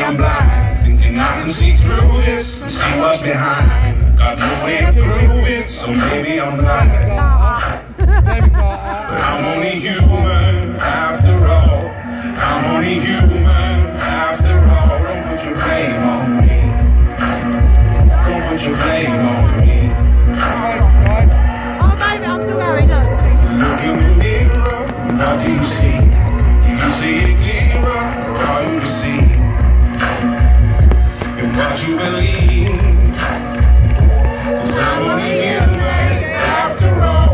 I'm blind, thinking I can see through this and see what's behind. Got no way to prove it, so maybe I'm lying. But I'm only human after all. I'm only human after all. Don't put your blame on me. Don't put your blame on me. Oh baby, I'm still going, look. Look in the mirror, what do you see? Do you see it clearer, or are you deceived in what you believe? 'Cause I'm only human after all.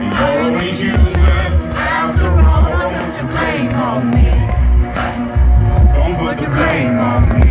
You're only human after all. Don't put the blame on me. Don't put the blame on me.